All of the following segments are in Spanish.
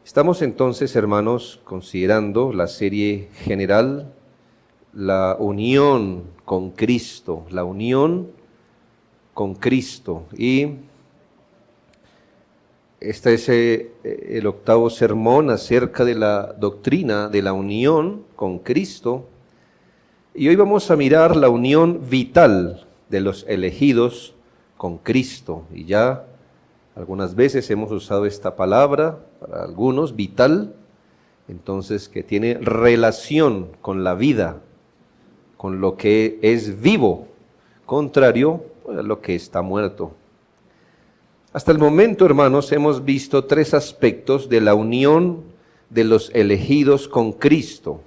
Estamos entonces, hermanos, considerando la serie general, la unión con Cristo, la unión con Cristo. Y este es el octavo sermón acerca de la doctrina de la unión con Cristo. Y hoy vamos a mirar la unión vital de los elegidos con Cristo. Y ya algunas veces hemos usado esta palabra, para algunos, vital, entonces que tiene relación con la vida, con lo que es vivo, contrario a lo que está muerto. Hasta el momento, hermanos, hemos visto tres aspectos de la unión de los elegidos con Cristo.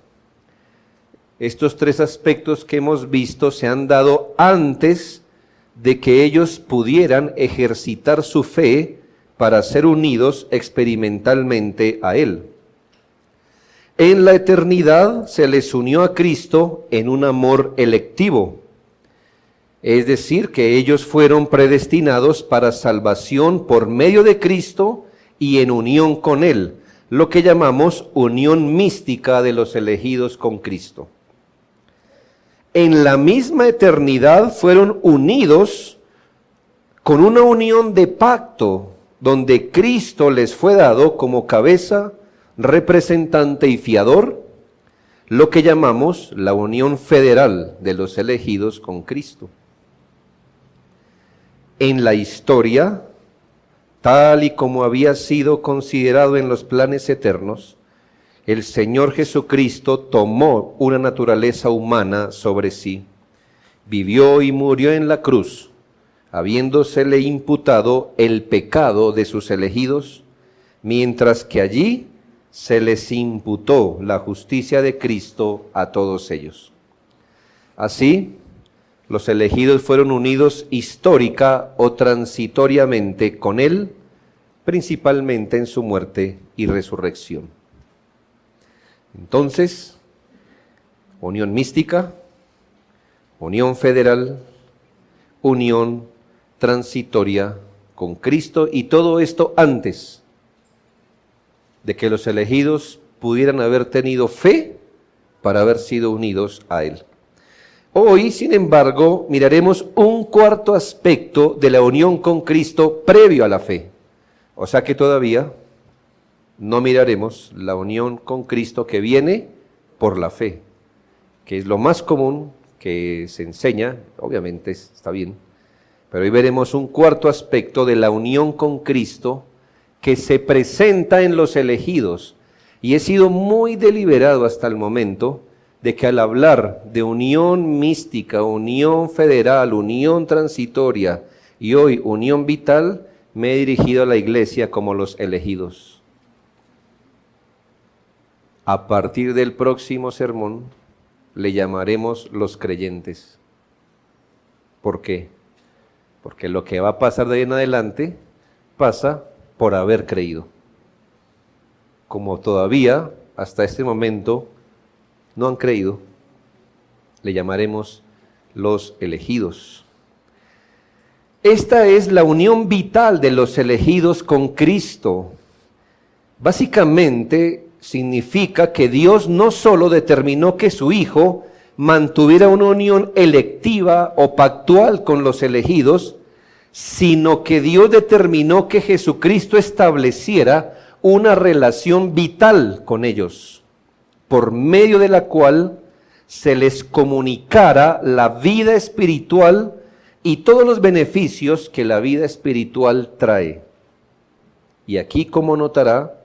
Estos tres aspectos que hemos visto se han dado antes de que ellos pudieran ejercitar su fe para ser unidos experimentalmente a Él. En la eternidad se les unió a Cristo en un amor electivo, es decir, que ellos fueron predestinados para salvación por medio de Cristo y en unión con Él, lo que llamamos unión mística de los elegidos con Cristo. En la misma eternidad fueron unidos con una unión de pacto, donde Cristo les fue dado como cabeza, representante y fiador, lo que llamamos la unión federal de los elegidos con Cristo. En la historia, tal y como había sido considerado en los planes eternos, el Señor Jesucristo tomó una naturaleza humana sobre sí, vivió y murió en la cruz, habiéndosele imputado el pecado de sus elegidos, mientras que allí se les imputó la justicia de Cristo a todos ellos. Así, los elegidos fueron unidos histórica o transitoriamente con Él, principalmente en su muerte y resurrección. Entonces, unión mística, unión federal, unión transitoria con Cristo, y todo esto antes de que los elegidos pudieran haber tenido fe para haber sido unidos a Él. Hoy, sin embargo, miraremos un cuarto aspecto de la unión con Cristo previo a la fe. O sea que todavía no miraremos la unión con Cristo que viene por la fe, que es lo más común que se enseña, obviamente está bien, pero hoy veremos un cuarto aspecto de la unión con Cristo que se presenta en los elegidos, y he sido muy deliberado hasta el momento de que al hablar de unión mística, unión federal, unión transitoria y hoy unión vital, me he dirigido a la iglesia como los elegidos. A partir del próximo sermón le llamaremos los creyentes. ¿Por qué? Porque lo que va a pasar de ahí en adelante pasa por haber creído. Como todavía hasta este momento no han creído, le llamaremos los elegidos. Esta es la unión vital de los elegidos con Cristo. Básicamente significa que Dios no solo determinó que su Hijo mantuviera una unión electiva o pactual con los elegidos, sino que Dios determinó que Jesucristo estableciera una relación vital con ellos, por medio de la cual se les comunicara la vida espiritual y todos los beneficios que la vida espiritual trae. Y aquí, como notará,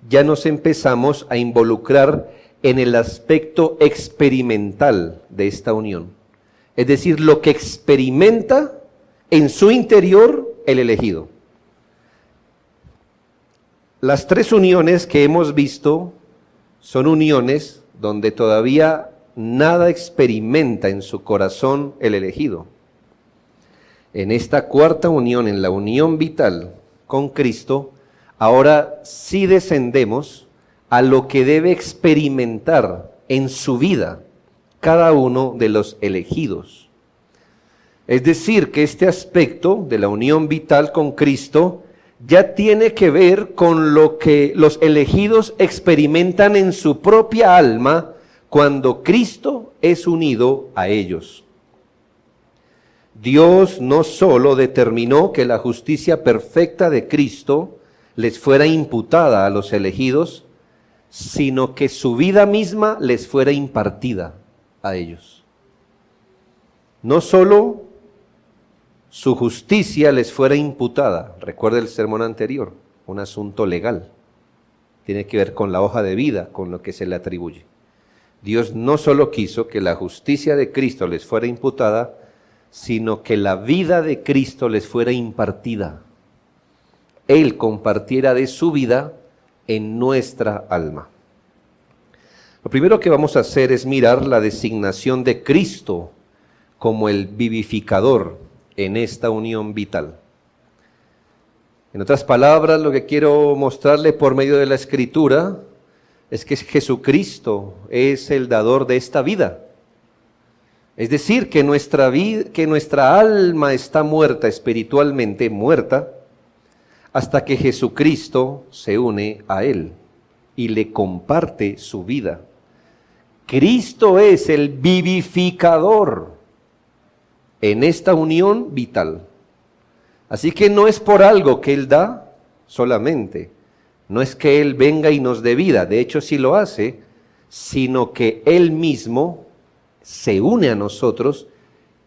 ya nos empezamos a involucrar en el aspecto experimental de esta unión. Es decir, lo que experimenta en su interior el elegido. Las tres uniones que hemos visto son uniones donde todavía nada experimenta en su corazón el elegido. En esta cuarta unión, en la unión vital con Cristo, ahora sí descendemos a lo que debe experimentar en su vida cada uno de los elegidos. Es decir, que este aspecto de la unión vital con Cristo ya tiene que ver con lo que los elegidos experimentan en su propia alma cuando Cristo es unido a ellos. Dios no solo determinó que la justicia perfecta de Cristo les fuera imputada a los elegidos, sino que su vida misma les fuera impartida a ellos. No solo su justicia les fuera imputada, recuerda el sermón anterior, un asunto legal, tiene que ver con la hoja de vida, con lo que se le atribuye. Dios no solo quiso que la justicia de Cristo les fuera imputada, sino que la vida de Cristo les fuera impartida. Él compartiera de su vida en nuestra alma. Lo primero que vamos a hacer es mirar la designación de Cristo como el vivificador en esta unión vital. En otras palabras, lo que quiero mostrarle por medio de la Escritura es que Jesucristo es el dador de esta vida. Es decir, que nuestra alma está muerta, espiritualmente muerta, hasta que Jesucristo se une a Él y le comparte su vida. Cristo es el vivificador en esta unión vital. Así que no es por algo que Él da solamente, no es que Él venga y nos dé vida, de hecho sí lo hace, sino que Él mismo se une a nosotros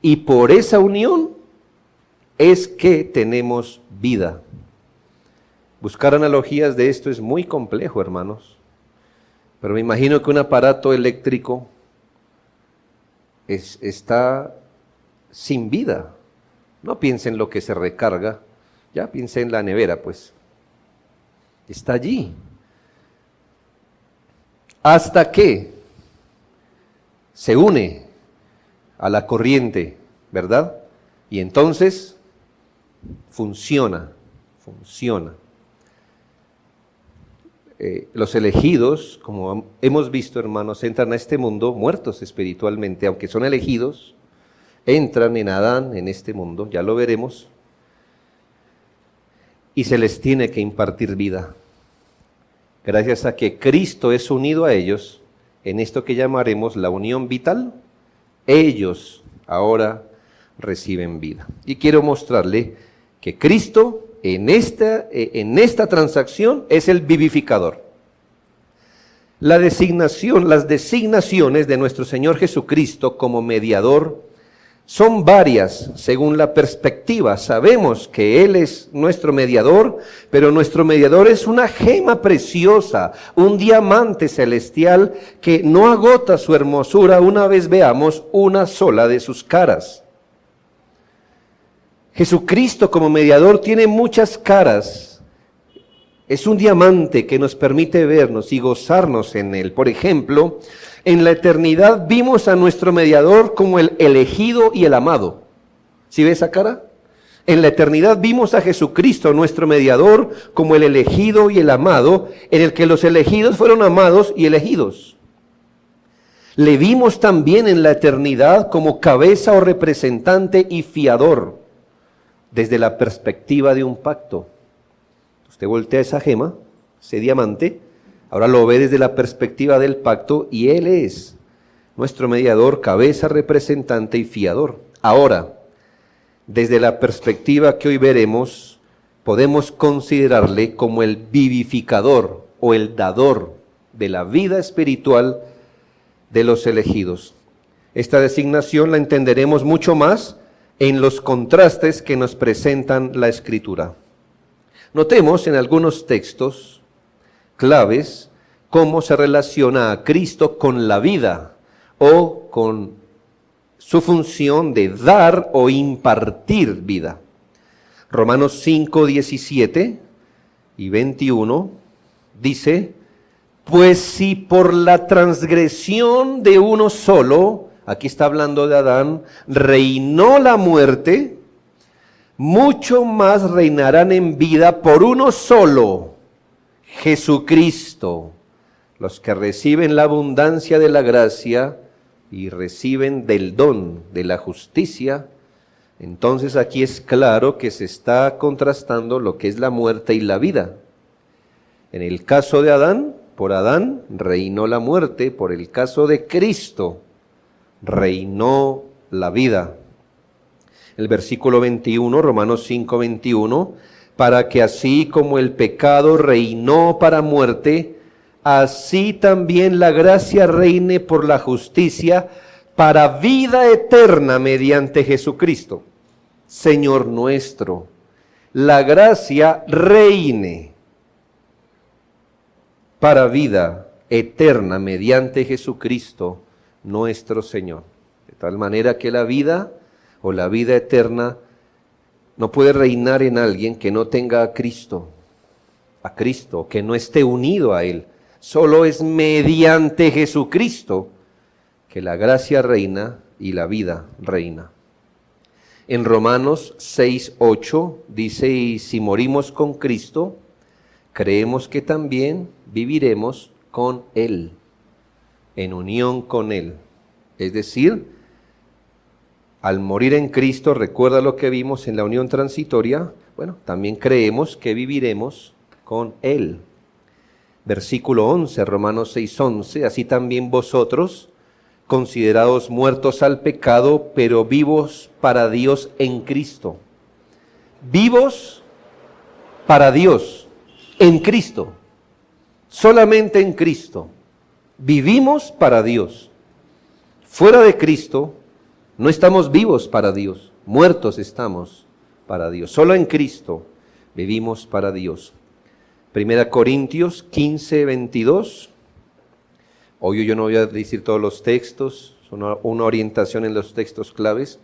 y por esa unión es que tenemos vida. Buscar analogías de esto es muy complejo, hermanos, pero me imagino que un aparato eléctrico está sin vida. No piense en lo que se recarga, ya piense en la nevera, pues. Está allí. Hasta que se une a la corriente, ¿verdad? Y entonces funciona. Los elegidos, como hemos visto, hermanos, entran a este mundo muertos espiritualmente, aunque son elegidos, entran en Adán, en este mundo, ya lo veremos, y se les tiene que impartir vida. Gracias a que Cristo es unido a ellos, en esto que llamaremos la unión vital, ellos ahora reciben vida. Y quiero mostrarle que Cristo en esta transacción es el vivificador. Las designaciones de nuestro Señor Jesucristo como mediador son varias según la perspectiva. Sabemos que Él es nuestro mediador, pero nuestro mediador es una gema preciosa, un diamante celestial que no agota su hermosura una vez veamos una sola de sus caras. Jesucristo como mediador tiene muchas caras. Es un diamante que nos permite vernos y gozarnos en Él. Por ejemplo, en la eternidad vimos a nuestro mediador como el elegido y el amado. ¿Sí ve esa cara? En la eternidad vimos a Jesucristo, nuestro mediador, como el elegido y el amado, en el que los elegidos fueron amados y elegidos. Le vimos también en la eternidad como cabeza o representante y fiador, desde la perspectiva de un pacto. Usted voltea esa gema, ese diamante, ahora lo ve desde la perspectiva del pacto y Él es nuestro mediador, cabeza, representante y fiador. Ahora, desde la perspectiva que hoy veremos, podemos considerarle como el vivificador o el dador de la vida espiritual de los elegidos. Esta designación la entenderemos mucho más en los contrastes que nos presentan la Escritura. Notemos en algunos textos claves cómo se relaciona a Cristo con la vida o con su función de dar o impartir vida. Romanos 5, 17 y 21 dice: pues si por la transgresión de uno solo, aquí está hablando de Adán, reinó la muerte, mucho más reinarán en vida por uno solo, Jesucristo, los que reciben la abundancia de la gracia y reciben del don de la justicia Entonces aquí es claro que se está contrastando lo que es la muerte y la vida. En el caso de Adán, por Adán reinó la muerte, por el caso de Cristo reinó la vida. El versículo 21, Romanos 5, 21, para que así como el pecado reinó para muerte, así también la gracia reine por la justicia para vida eterna mediante Jesucristo, Señor nuestro. La gracia reine para vida eterna mediante Jesucristo, nuestro Señor. De tal manera que la vida o la vida eterna no puede reinar en alguien que no tenga a Cristo, que no esté unido a Él. Solo es mediante Jesucristo que la gracia reina y la vida reina. En Romanos 6, 8 dice, y si morimos con Cristo, creemos que también viviremos con Él, en unión con Él. Es decir, al morir en Cristo, recuerda lo que vimos en la unión transitoria, bueno, también creemos que viviremos con Él. Versículo 11, Romanos 6, 11, así también vosotros, considerados muertos al pecado, pero vivos para Dios en Cristo. Vivos para Dios en Cristo, solamente en Cristo. Vivimos para Dios. Fuera de Cristo no estamos vivos para Dios, muertos estamos para Dios. Solo en Cristo vivimos para Dios. 1 Corintios 15, 22. Hoy yo no voy a decir todos los textos, son una orientación en los textos claves.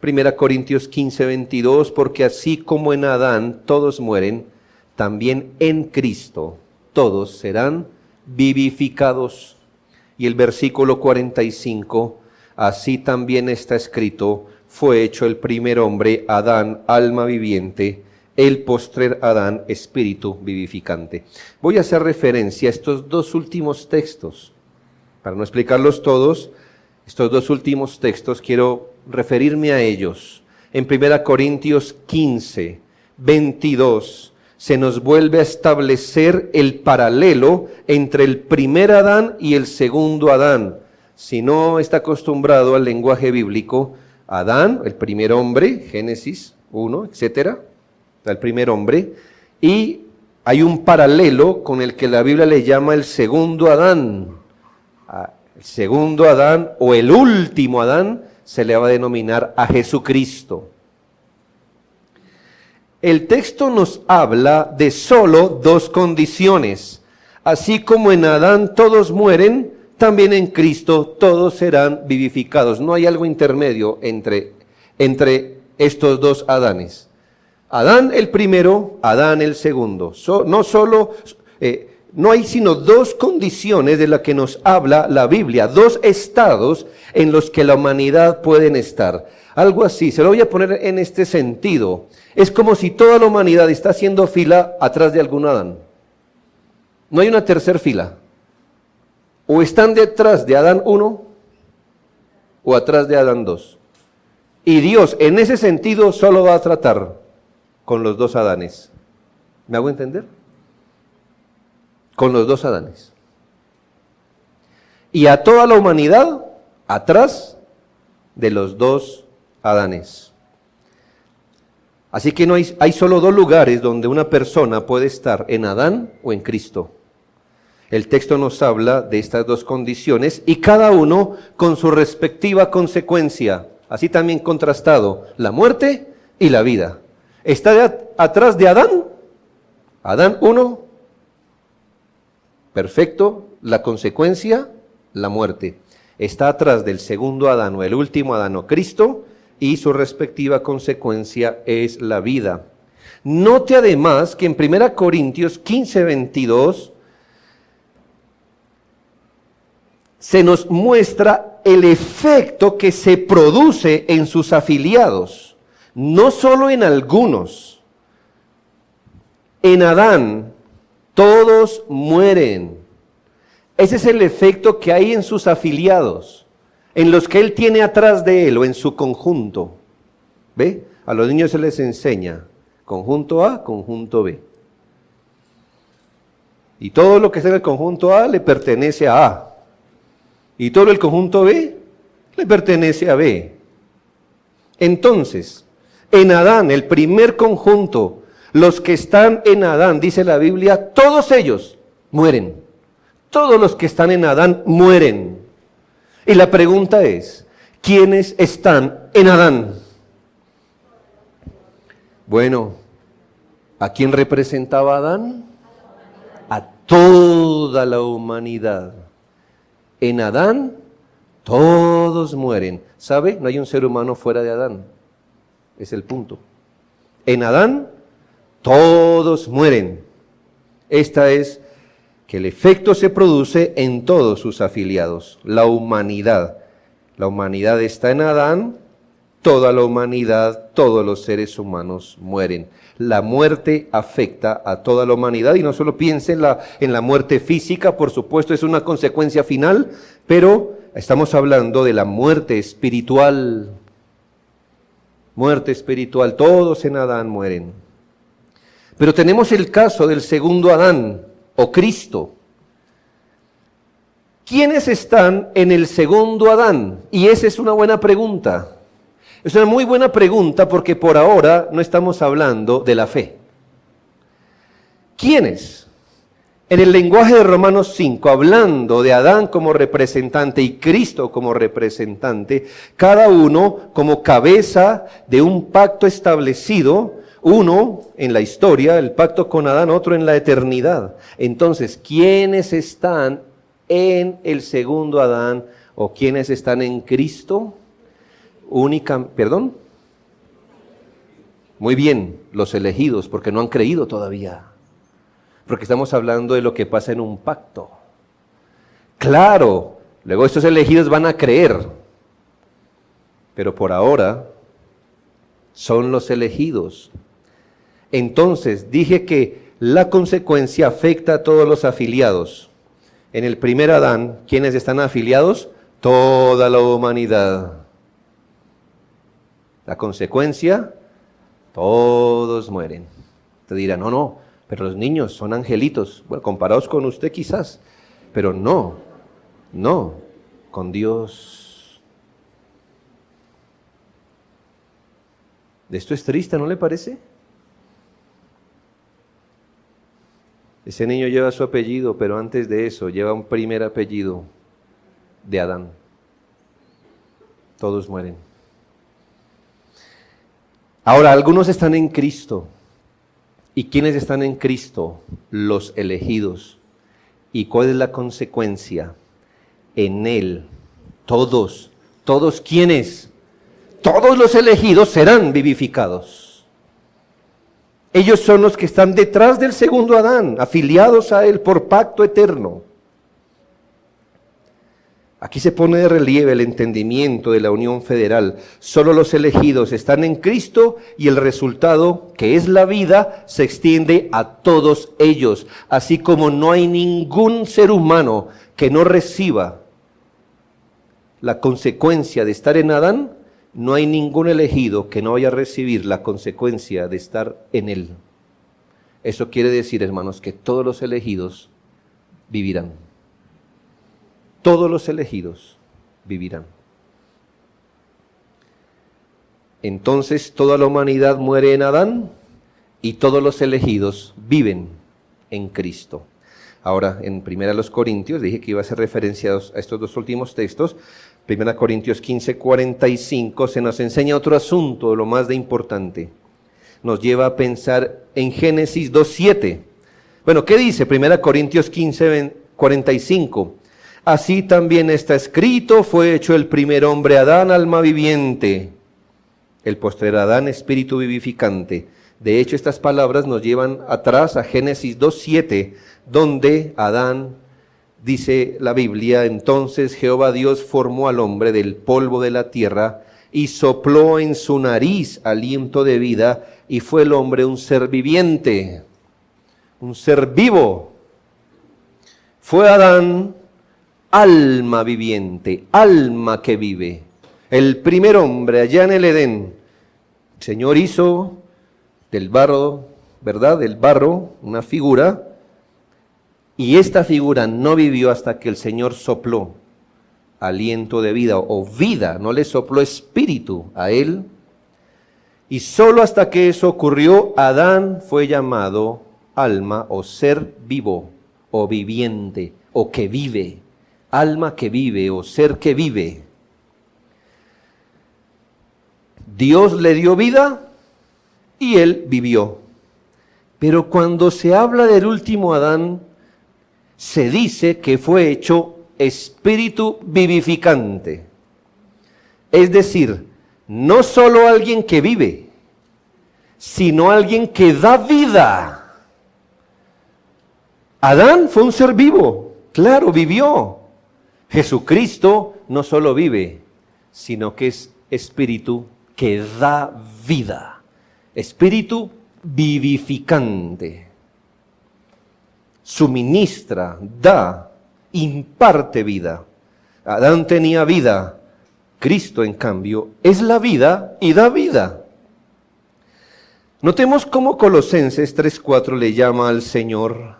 1 Corintios 15, 22, porque así como en Adán todos mueren, también en Cristo todos serán vivificados. Y el versículo 45, así también está escrito, fue hecho el primer hombre, Adán, alma viviente, el postrer Adán, espíritu vivificante. Voy a hacer referencia a estos dos últimos textos. Para no explicarlos todos, estos dos últimos textos quiero referirme a ellos. En 1 Corintios 15, 22, se nos vuelve a establecer el paralelo entre el primer Adán y el segundo Adán. Si no está acostumbrado al lenguaje bíblico, Adán, el primer hombre, Génesis 1, etcétera, el primer hombre, y hay un paralelo con el que la Biblia le llama el segundo Adán. El segundo Adán o el último Adán se le va a denominar a Jesucristo. El texto nos habla de solo dos condiciones. Así como en Adán todos mueren, también en Cristo todos serán vivificados. No hay algo intermedio entre estos dos Adanes. Adán el primero, Adán el segundo. No hay sino dos condiciones de las que nos habla la Biblia, dos estados en los que la humanidad puede estar. Algo así, se lo voy a poner en este sentido. Es como si toda la humanidad está haciendo fila atrás de algún Adán. No hay una tercera fila. O están detrás de Adán 1 o atrás de Adán 2. Y Dios en ese sentido solo va a tratar con los dos Adanes. ¿Me hago entender? Con los dos Adanes. Y a toda la humanidad atrás de los dos Adanes. Así que hay solo dos lugares donde una persona puede estar, en Adán o en Cristo. El texto nos habla de estas dos condiciones y cada uno con su respectiva consecuencia. Así también contrastado, la muerte y la vida. ¿Está atrás de Adán? Adán 1, perfecto, la consecuencia, la muerte. Está atrás del segundo Adán o el último Adán o Cristo y su respectiva consecuencia es la vida. Note además que en 1 Corintios 15, 22 se nos muestra el efecto que se produce en sus afiliados, no solo en algunos. En Adán todos mueren. Ese es el efecto que hay en sus afiliados, en los que él tiene atrás de él o en su conjunto. ¿Ve? A los niños se les enseña conjunto A, conjunto B. Y todo lo que está en el conjunto A le pertenece a A. Y todo el conjunto B le pertenece a B. Entonces, en Adán, el primer conjunto, los que están en Adán, dice la Biblia, todos ellos mueren. Todos los que están en Adán mueren. Y la pregunta es, ¿quiénes están en Adán? Bueno, ¿a quién representaba Adán? A toda la humanidad. En Adán, todos mueren. ¿Sabe? No hay un ser humano fuera de Adán. Es el punto. En Adán, todos mueren. Esta es que el efecto se produce en todos sus afiliados, la humanidad. La humanidad está en Adán, toda la humanidad, todos los seres humanos mueren. La muerte afecta a toda la humanidad y no solo piense en la muerte física, por supuesto es una consecuencia final, pero estamos hablando de la muerte espiritual. Muerte espiritual, todos en Adán mueren. Pero tenemos el caso del segundo Adán, o Cristo. ¿Quiénes están en el segundo Adán? Y esa es una buena pregunta. Es una muy buena pregunta porque por ahora no estamos hablando de la fe. ¿Quiénes? En el lenguaje de Romanos 5, hablando de Adán como representante y Cristo como representante, cada uno como cabeza de un pacto establecido, uno en la historia, el pacto con Adán, otro en la eternidad. Entonces, ¿quiénes están en el segundo Adán o quiénes están en Cristo? ¿Perdón? Muy bien, los elegidos, porque no han creído todavía. Porque estamos hablando de lo que pasa en un pacto. Claro, luego estos elegidos van a creer, pero por ahora son los elegidos. Entonces, dije que la consecuencia afecta a todos los afiliados. En el primer Adán, ¿quiénes están afiliados? Toda la humanidad. La consecuencia, todos mueren. Te dirán, no, pero los niños son angelitos. Bueno, comparados con usted quizás, pero no, con Dios. Esto es triste, ¿no le parece? Ese niño lleva su apellido, pero antes de eso lleva un primer apellido de Adán. Todos mueren. Ahora, algunos están en Cristo. ¿Y quiénes están en Cristo? Los elegidos. ¿Y cuál es la consecuencia? En Él, todos ¿quiénes? Todos los elegidos serán vivificados. Ellos son los que están detrás del segundo Adán, afiliados a Él por pacto eterno. Aquí se pone de relieve el entendimiento de la unión federal. Solo los elegidos están en Cristo y el resultado, que es la vida, se extiende a todos ellos. Así como no hay ningún ser humano que no reciba la consecuencia de estar en Adán, no hay ningún elegido que no vaya a recibir la consecuencia de estar en Él. Eso quiere decir, hermanos, que todos los elegidos vivirán. Todos los elegidos vivirán. Entonces toda la humanidad muere en Adán y todos los elegidos viven en Cristo. Ahora, en 1 Corintios, dije que iba a hacer referencia a estos dos últimos textos. 1 Corintios 15:45 se nos enseña otro asunto, lo más de importante. Nos lleva a pensar en Génesis 2:7. Bueno, ¿qué dice 1 Corintios 15:45? Así también está escrito, fue hecho el primer hombre Adán, alma viviente. El postrer Adán, espíritu vivificante. De hecho, estas palabras nos llevan atrás a Génesis 2:7, donde Adán, dice la Biblia, entonces Jehová Dios formó al hombre del polvo de la tierra y sopló en su nariz aliento de vida y fue el hombre un ser viviente, un ser vivo. Fue Adán alma viviente, alma que vive. El primer hombre allá en el Edén, El Señor hizo del barro, ¿verdad? Del barro una figura, y esta figura no vivió hasta que el Señor sopló aliento de vida o vida, no le sopló espíritu a él. Y solo hasta que eso ocurrió, Adán fue llamado alma o ser vivo o viviente o que vive, alma que vive o ser que vive. Dios le dio vida y él vivió. Pero cuando se habla del último Adán, se dice que fue hecho espíritu vivificante. Es decir, no solo alguien que vive, sino alguien que da vida. Adán fue un ser vivo, claro, vivió. Jesucristo no solo vive, sino que es espíritu que da vida. Espíritu vivificante. Suministra, da, imparte vida. Adán tenía vida, Cristo en cambio es la vida y da vida. Notemos cómo Colosenses 3:4 le llama al Señor: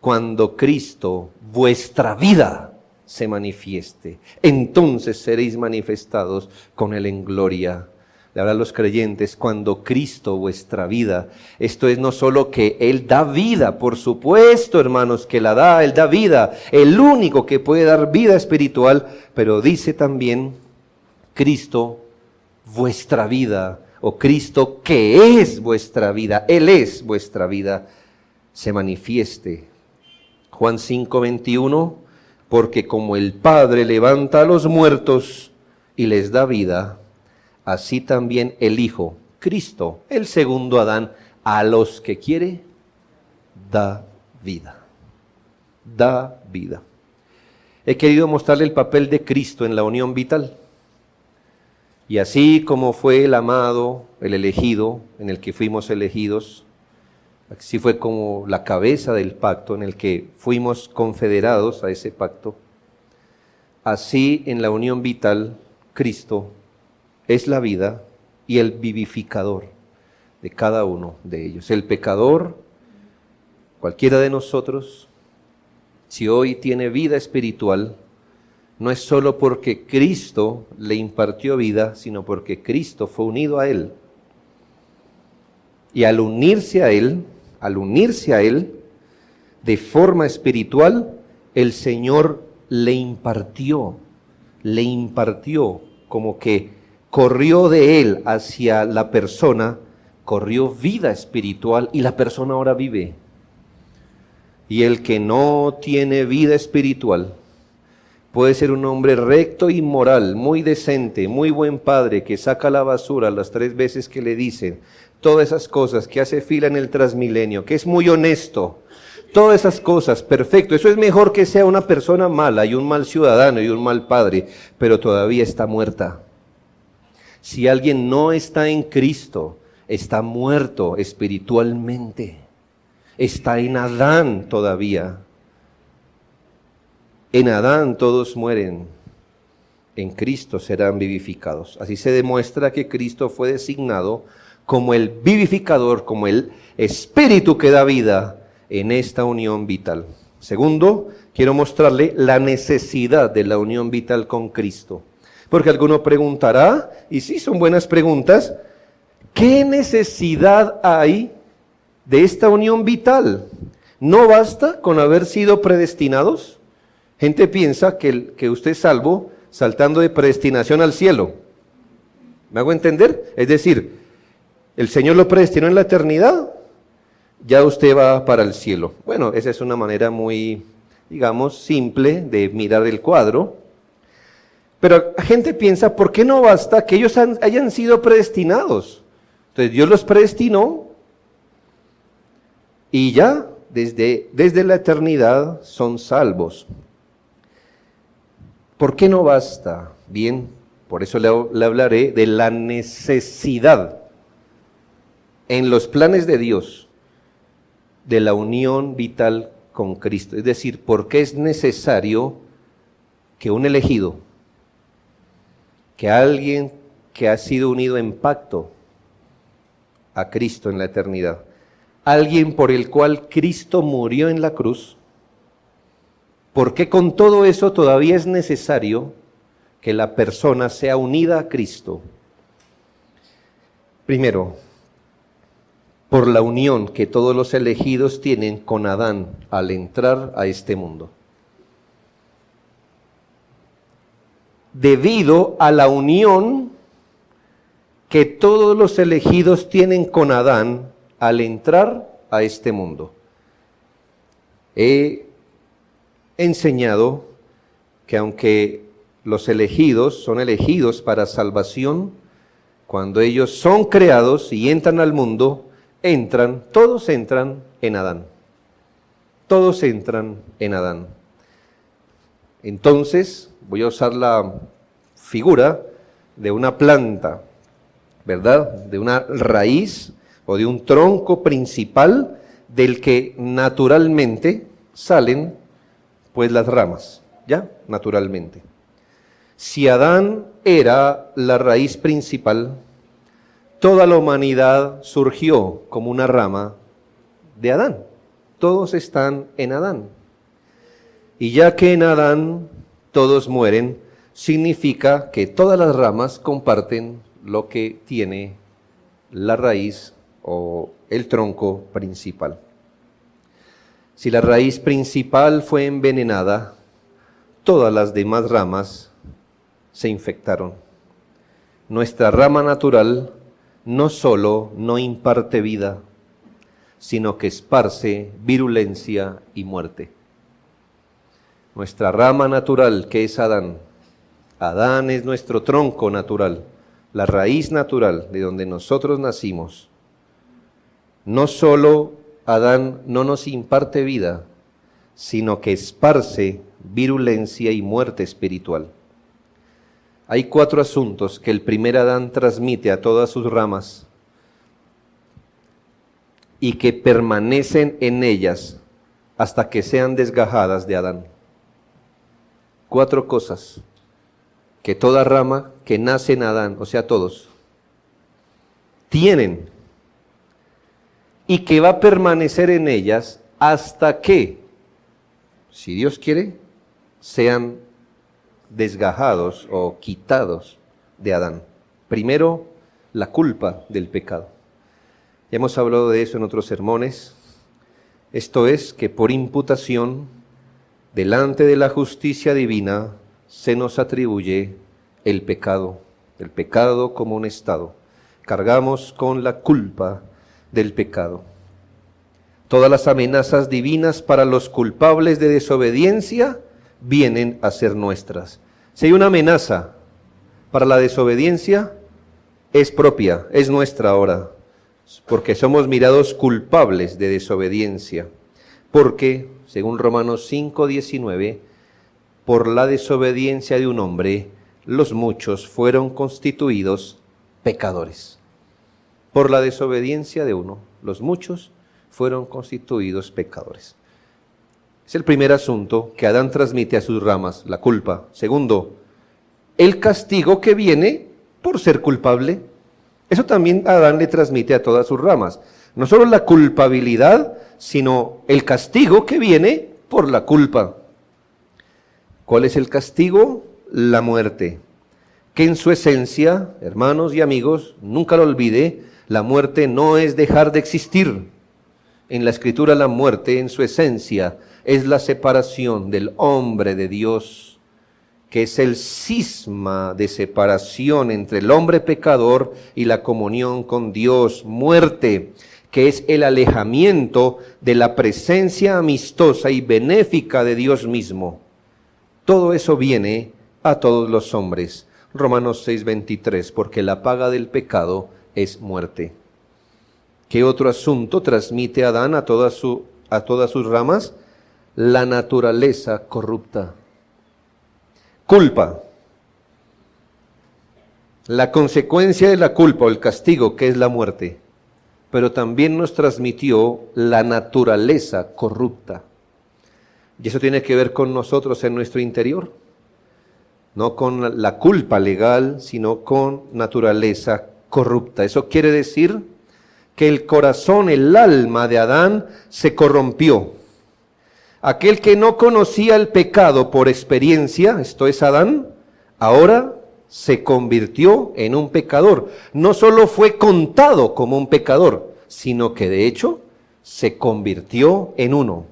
cuando Cristo, vuestra vida, se manifieste, entonces seréis manifestados con Él en gloria. Le habla a los creyentes: cuando Cristo, vuestra vida. Esto es no solo que Él da vida, por supuesto, hermanos, que la da, Él da vida, el único que puede dar vida espiritual, pero dice también Cristo, vuestra vida, o Cristo que es vuestra vida, Él es vuestra vida, se manifieste. Juan 5:21, porque como el Padre levanta a los muertos y les da vida, así también el Hijo, Cristo, el segundo Adán, a los que quiere, da vida. Da vida. He querido mostrarle el papel de Cristo en la unión vital. Y así como fue el amado, el elegido, en el que fuimos elegidos, así fue como la cabeza del pacto en el que fuimos confederados a ese pacto, así en la unión vital, Cristo es la vida y el vivificador de cada uno de ellos. El pecador, cualquiera de nosotros, si hoy tiene vida espiritual, no es solo porque Cristo le impartió vida, sino porque Cristo fue unido a Él. Y al unirse a Él, de forma espiritual, el Señor le impartió como que corrió de Él hacia la persona, corrió vida espiritual y la persona ahora vive. Y el que no tiene vida espiritual puede ser un hombre recto y moral, muy decente, muy buen padre, que saca la basura las 3 veces que le dicen, todas esas cosas, que hace fila en el Transmilenio, que es muy honesto, todas esas cosas, perfecto. Eso es mejor que sea una persona mala y un mal ciudadano y un mal padre, pero todavía está muerta. Si alguien no está en Cristo, está muerto espiritualmente, está en Adán todavía. En Adán todos mueren, en Cristo serán vivificados. Así se demuestra que Cristo fue designado como el vivificador, como el espíritu que da vida en esta unión vital. Segundo, quiero mostrarle la necesidad de la unión vital con Cristo. Porque alguno preguntará, y sí son buenas preguntas, ¿qué necesidad hay de esta unión vital? ¿No basta con haber sido predestinados? Gente piensa que usted es salvo saltando de predestinación al cielo. ¿Me hago entender? Es decir, el Señor lo predestinó en la eternidad, ya usted va para el cielo. Bueno, esa es una manera muy, digamos, simple de mirar el cuadro. Pero la gente piensa, ¿por qué no basta que ellos hayan sido predestinados? Entonces Dios los predestinó y ya desde la eternidad son salvos. ¿Por qué no basta? Bien, por eso le hablaré de la necesidad en los planes de Dios de la unión vital con Cristo. Es decir, ¿por qué es necesario que un elegido, que alguien que ha sido unido en pacto, a Cristo en la eternidad. Alguien por el cual Cristo murió en la cruz. ¿Por qué con todo eso todavía es necesario que la persona sea unida a Cristo? Primero, por la unión que todos los elegidos tienen con Adán al entrar a este mundo. Debido a la unión que todos los elegidos tienen con Adán al entrar a este mundo. He enseñado que aunque los elegidos son elegidos para salvación, cuando ellos son creados y entran al mundo, todos entran en Adán. Todos entran en Adán. Entonces, voy a usar la figura de una planta, ¿verdad? De una raíz o de un tronco principal del que naturalmente salen pues las ramas, ¿ya? Naturalmente. Si Adán era la raíz principal, toda la humanidad surgió como una rama de Adán. Todos están en Adán. Y ya que en Adán todos mueren, significa que todas las ramas comparten lo que tiene la raíz o el tronco principal. Si la raíz principal fue envenenada, todas las demás ramas se infectaron. Nuestra rama natural no solo no imparte vida, sino que esparce virulencia y muerte. Nuestra rama natural, que es Adán. Adán es nuestro tronco natural, la raíz natural de donde nosotros nacimos. No solo Adán no nos imparte vida, sino que esparce virulencia y muerte espiritual. Hay 4 asuntos que el primer Adán transmite a todas sus ramas y que permanecen en ellas hasta que sean desgajadas de Adán. 4 cosas que toda rama que nace en Adán, o sea todos, tienen y que va a permanecer en ellas hasta que, si Dios quiere, sean desgajados o quitados de Adán. Primero, la culpa del pecado. Ya hemos hablado de eso en otros sermones. Esto es que por imputación, delante de la justicia divina, se nos atribuye el pecado como un estado. Cargamos con la culpa del pecado. Todas las amenazas divinas para los culpables de desobediencia vienen a ser nuestras. Si hay una amenaza para la desobediencia, es propia, es nuestra ahora, porque somos mirados culpables de desobediencia. Porque, según Romanos 5:19, por la desobediencia de un hombre, los muchos fueron constituidos pecadores. Por la desobediencia de uno, los muchos fueron constituidos pecadores. Es el primer asunto que Adán transmite a sus ramas, la culpa. Segundo, el castigo que viene por ser culpable. Eso también Adán le transmite a todas sus ramas. No solo la culpabilidad, sino el castigo que viene por la culpa. ¿Cuál es el castigo? La muerte. Que en su esencia, hermanos y amigos, nunca lo olvide, la muerte no es dejar de existir. En la Escritura la muerte en su esencia es la separación del hombre de Dios, que es el cisma de separación entre el hombre pecador y la comunión con Dios. Muerte, que es el alejamiento de la presencia amistosa y benéfica de Dios mismo. Todo eso viene a todos los hombres. Romanos 6:23, porque la paga del pecado es muerte. ¿Qué otro asunto transmite Adán a todas sus ramas? La naturaleza corrupta. Culpa. La consecuencia de la culpa o el castigo, que es la muerte, pero también nos transmitió la naturaleza corrupta. Y eso tiene que ver con nosotros en nuestro interior. No con la culpa legal, sino con naturaleza corrupta. Eso quiere decir que el corazón, el alma de Adán se corrompió. Aquel que no conocía el pecado por experiencia, esto es Adán, ahora se convirtió en un pecador. No solo fue contado como un pecador, sino que de hecho se convirtió en uno.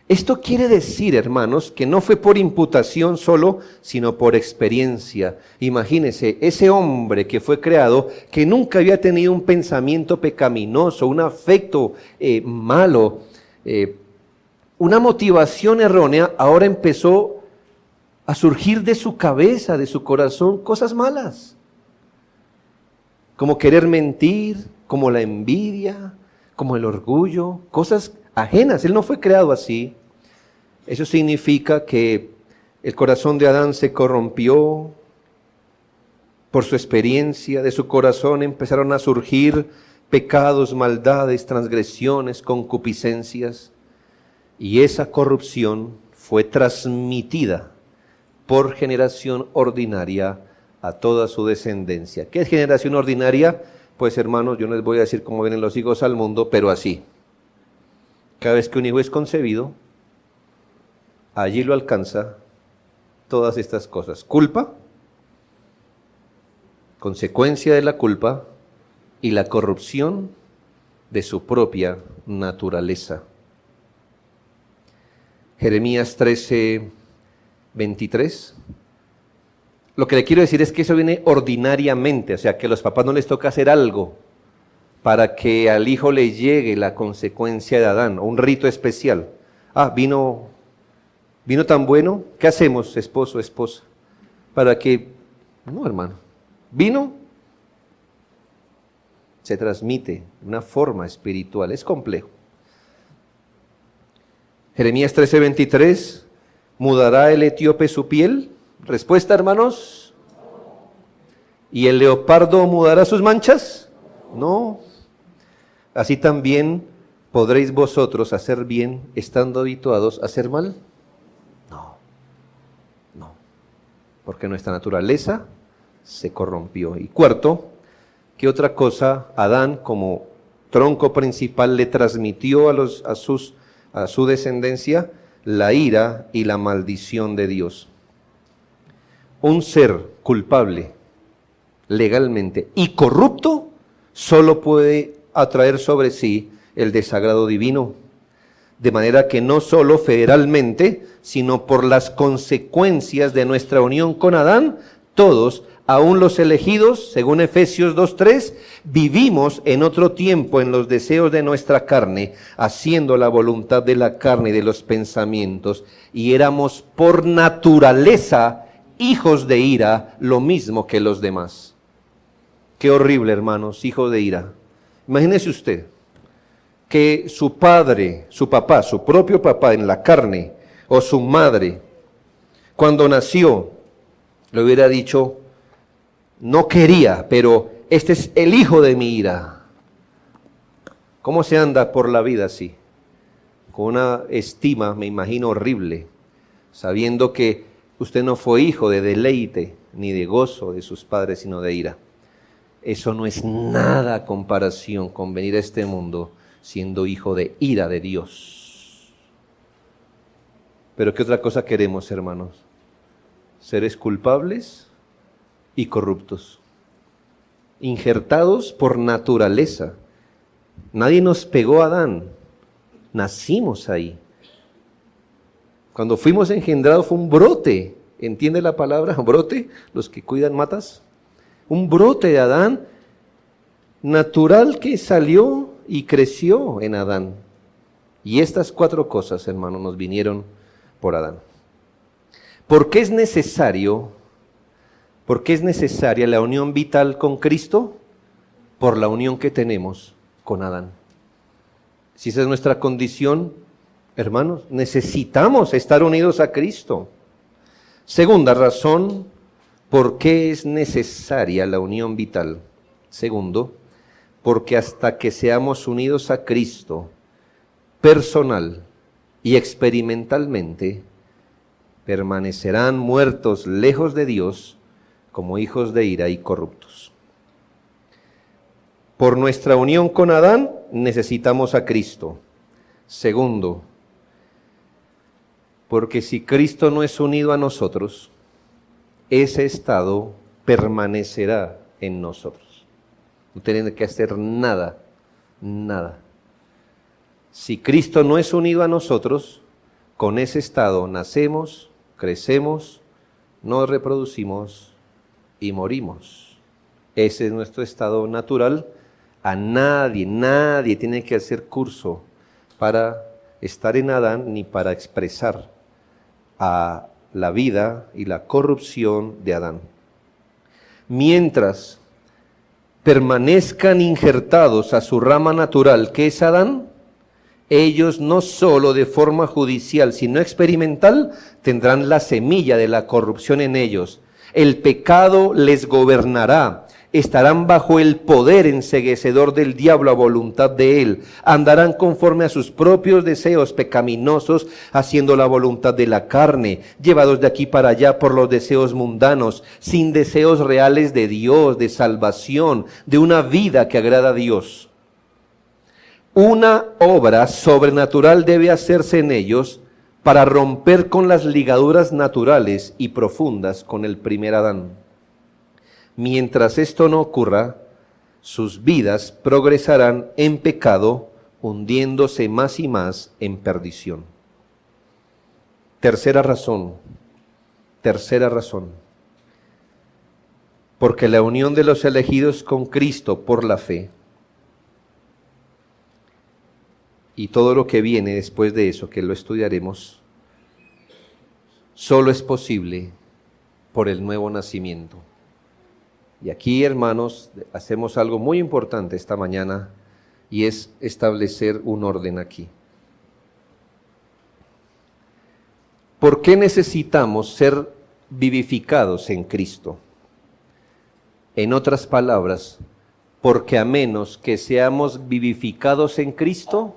Esto quiere decir, hermanos, que no fue por imputación solo, sino por experiencia. Imagínense, ese hombre que fue creado, que nunca había tenido un pensamiento pecaminoso, un afecto malo, una motivación errónea, ahora empezó a surgir de su cabeza, de su corazón, cosas malas. Como querer mentir, como la envidia, como el orgullo, cosas ajenas. Él no fue creado así. Eso significa que el corazón de Adán se corrompió por su experiencia. De su corazón empezaron a surgir pecados, maldades, transgresiones, concupiscencias. Y esa corrupción fue transmitida por generación ordinaria a toda su descendencia. ¿Qué es generación ordinaria? Pues hermanos, yo no les voy a decir cómo vienen los hijos al mundo, pero así. Cada vez que un hijo es concebido, allí lo alcanza todas estas cosas. Culpa, consecuencia de la culpa y la corrupción de su propia naturaleza. Jeremías 13, 23. Lo que le quiero decir es que eso viene ordinariamente, o sea, que a los papás no les toca hacer algo para que al hijo le llegue la consecuencia de Adán, o un rito especial. Vino tan bueno, ¿qué hacemos, esposo, esposa? Para que, no hermano, vino, se transmite de una forma espiritual, es complejo. Jeremías 13, 23, ¿mudará el etíope su piel? Respuesta, hermanos. ¿Y el leopardo mudará sus manchas? No. Así también podréis vosotros hacer bien estando habituados a hacer mal. No. Porque nuestra naturaleza se corrompió. Y cuarto, ¿qué otra cosa Adán como tronco principal le transmitió a su descendencia? La ira y la maldición de Dios. Un ser culpable legalmente y corrupto solo puede atraer sobre sí el desagrado divino. De manera que no solo federalmente, sino por las consecuencias de nuestra unión con Adán, todos, aun los elegidos, según Efesios 2:3, vivimos en otro tiempo en los deseos de nuestra carne, haciendo la voluntad de la carne y de los pensamientos, y éramos por naturaleza hijos de ira, lo mismo que los demás. Qué horrible, hermanos, hijos de ira. Imagínese usted que su padre, su papá, su propio papá en la carne, o su madre, cuando nació, le hubiera dicho, no quería, pero este es el hijo de mi ira. ¿Cómo se anda por la vida así? Con una estima, me imagino, horrible, sabiendo que usted no fue hijo de deleite ni de gozo de sus padres, sino de ira. Eso no es nada a comparación con venir a este mundo siendo hijo de ira de Dios. Pero ¿qué otra cosa queremos, hermanos? Seres culpables y corruptos, injertados por naturaleza. Nadie nos pegó a Adán, nacimos ahí. Cuando fuimos engendrados fue un brote, ¿entiende la palabra? Brote, los que cuidan matas. Un brote de Adán natural que salió y creció en Adán. Y estas cuatro cosas, hermanos, nos vinieron por Adán. ¿Por qué es necesaria la unión vital con Cristo? Por la unión que tenemos con Adán. Si esa es nuestra condición, hermanos, necesitamos estar unidos a Cristo. Segunda razón, ¿por qué es necesaria la unión vital? Segundo, porque hasta que seamos unidos a Cristo, personal y experimentalmente, permanecerán muertos lejos de Dios como hijos de ira y corruptos. Por nuestra unión con Adán necesitamos a Cristo. Segundo, porque si Cristo no es unido a nosotros, ese estado permanecerá en nosotros. No tienen que hacer nada, nada. Si Cristo no es unido a nosotros, con ese estado nacemos, crecemos, nos reproducimos y morimos. Ese es nuestro estado natural. A nadie tiene que hacer curso para estar en Adán ni para expresar a la vida y la corrupción de Adán. Mientras permanezcan injertados a su rama natural, que es Adán, ellos no solo de forma judicial, sino experimental, tendrán la semilla de la corrupción en ellos. El pecado les gobernará. Estarán bajo el poder enceguecedor del diablo a voluntad de él. Andarán conforme a sus propios deseos pecaminosos, haciendo la voluntad de la carne, llevados de aquí para allá por los deseos mundanos, sin deseos reales de Dios, de salvación, de una vida que agrada a Dios. Una obra sobrenatural debe hacerse en ellos para romper con las ligaduras naturales y profundas con el primer Adán. Mientras esto no ocurra, sus vidas progresarán en pecado, hundiéndose más y más en perdición. Tercera razón. Porque la unión de los elegidos con Cristo por la fe y todo lo que viene después de eso, que lo estudiaremos, solo es posible por el nuevo nacimiento. Y aquí, hermanos, hacemos algo muy importante esta mañana y es establecer un orden aquí. ¿Por qué necesitamos ser vivificados en Cristo? En otras palabras, porque a menos que seamos vivificados en Cristo,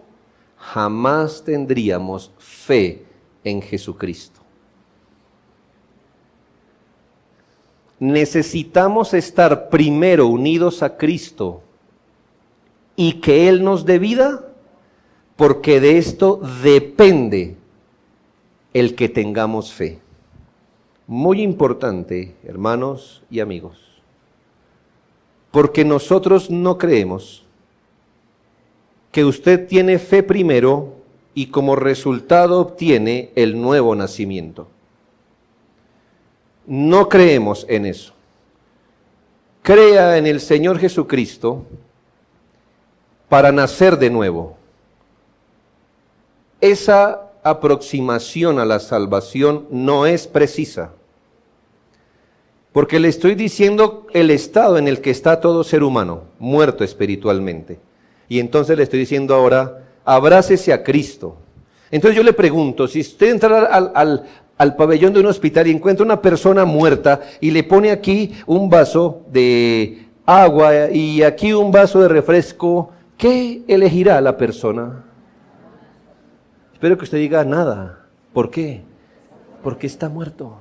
jamás tendríamos fe en Jesucristo. Necesitamos estar primero unidos a Cristo y que Él nos dé vida, porque de esto depende el que tengamos fe. Muy importante, hermanos y amigos, porque nosotros no creemos que usted tiene fe primero y como resultado obtiene el nuevo nacimiento. No creemos en eso. Crea en el Señor Jesucristo para nacer de nuevo. Esa aproximación a la salvación no es precisa, porque le estoy diciendo el estado en el que está todo ser humano, muerto espiritualmente. Y entonces le estoy diciendo ahora, abrácese a Cristo. Entonces yo le pregunto, si usted entra al pabellón de un hospital y encuentra una persona muerta y le pone aquí un vaso de agua y aquí un vaso de refresco, ¿qué elegirá la persona? Espero que usted diga nada. ¿Por qué? Porque está muerto.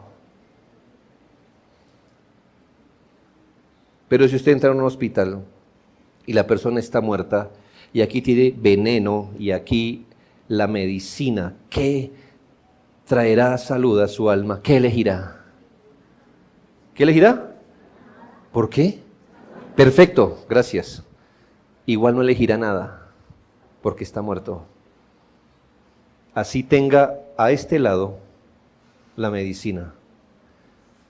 Pero si usted entra a un hospital y la persona está muerta y aquí tiene veneno y aquí la medicina, ¿qué traerá salud a su alma? ¿Qué elegirá? ¿Qué elegirá? ¿Por qué? Perfecto, gracias. Igual no elegirá nada, porque está muerto. Así tenga a este lado la medicina.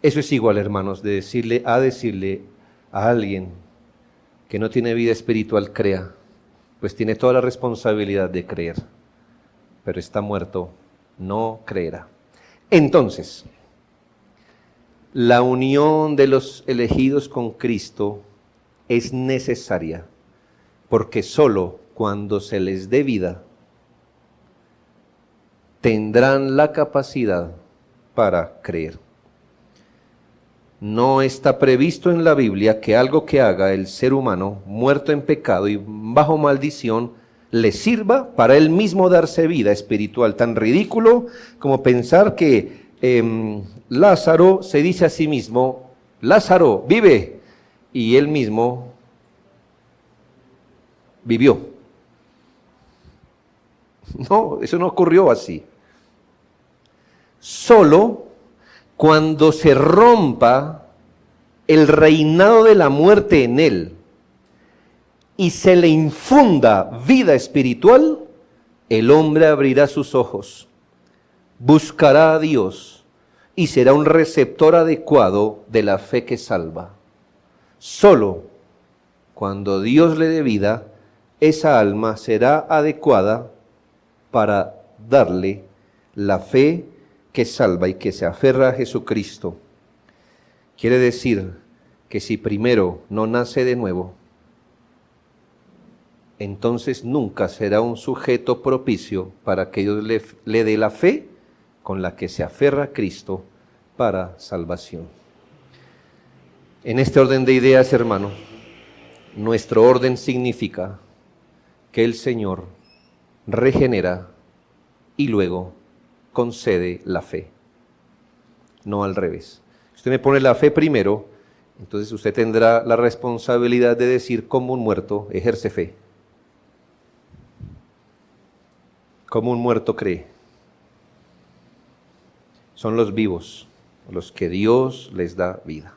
Eso es igual, hermanos, de decirle a alguien que no tiene vida espiritual, crea, pues tiene toda la responsabilidad de creer, pero está muerto, no creerá. Entonces, la unión de los elegidos con Cristo es necesaria, porque solo cuando se les dé vida, tendrán la capacidad para creer. No está previsto en la Biblia que algo que haga el ser humano muerto en pecado y bajo maldición le sirva para él mismo darse vida espiritual. Tan ridículo como pensar que Lázaro se dice a sí mismo, Lázaro, vive, y él mismo vivió. No, eso no ocurrió así. Solo cuando se rompa el reinado de la muerte en él y se le infunda vida espiritual, el hombre abrirá sus ojos, buscará a Dios y será un receptor adecuado de la fe que salva. Solo cuando Dios le dé vida, esa alma será adecuada para darle la fe que salva y que se aferra a Jesucristo. Quiere decir que si primero no nace de nuevo, entonces nunca será un sujeto propicio para que Dios le dé la fe con la que se aferra a Cristo para salvación. En este orden de ideas, hermano, nuestro orden significa que el Señor regenera y luego concede la fe, no al revés. Usted me pone la fe primero, entonces usted tendrá la responsabilidad de decir como un muerto ejerce fe. Como un muerto cree. Son los vivos, los que Dios les da vida.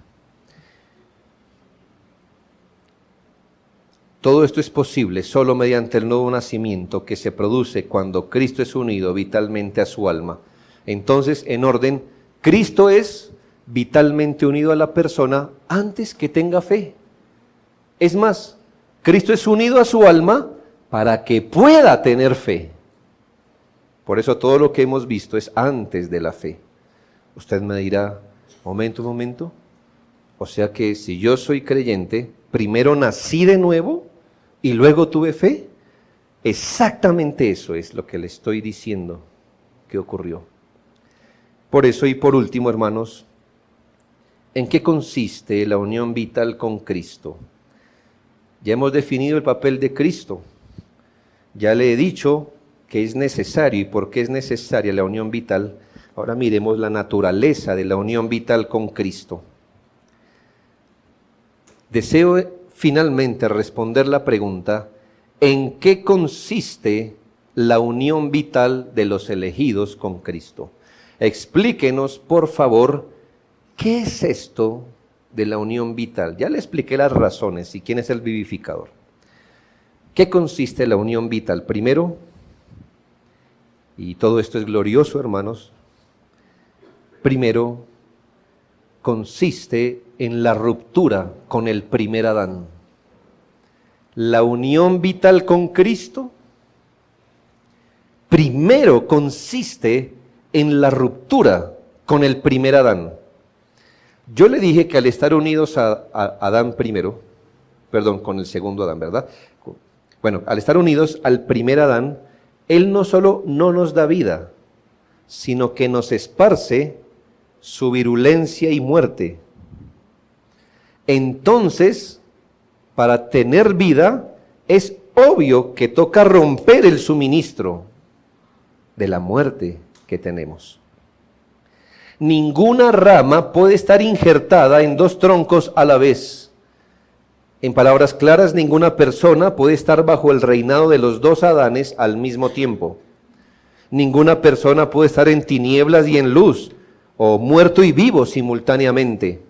Todo esto es posible solo mediante el nuevo nacimiento que se produce cuando Cristo es unido vitalmente a su alma. Entonces, en orden, Cristo es vitalmente unido a la persona antes que tenga fe. Es más, Cristo es unido a su alma para que pueda tener fe. Por eso todo lo que hemos visto es antes de la fe. Usted me dirá, momento. O sea que si yo soy creyente, primero nací de nuevo y luego tuve fe. Exactamente eso es lo que le estoy diciendo que ocurrió. Por eso y por último, hermanos, ¿en qué consiste la unión vital con Cristo? Ya hemos definido el papel de Cristo. Ya le he dicho que es necesario y por qué es necesaria la unión vital. Ahora miremos la naturaleza de la unión vital con Cristo. Deseo finalmente responder la pregunta, ¿en qué consiste la unión vital de los elegidos con Cristo? Explíquenos, por favor, ¿qué es esto de la unión vital? Ya le expliqué las razones y quién es el vivificador. ¿Qué consiste la unión vital? Primero, y todo esto es glorioso, hermanos, primero consiste en la ruptura con el primer Adán. La unión vital con Cristo primero consiste en la ruptura con el primer Adán. Yo le dije que al estar unidos a Adán primero, con el segundo Adán, ¿verdad? Bueno, al estar unidos al primer Adán, Él no solo no nos da vida, sino que nos esparce su virulencia y muerte. Entonces, para tener vida, es obvio que toca romper el suministro de la muerte que tenemos. Ninguna rama puede estar injertada en dos troncos a la vez. En palabras claras, ninguna persona puede estar bajo el reinado de los dos Adanes al mismo tiempo. Ninguna persona puede estar en tinieblas y en luz, o muerto y vivo simultáneamente.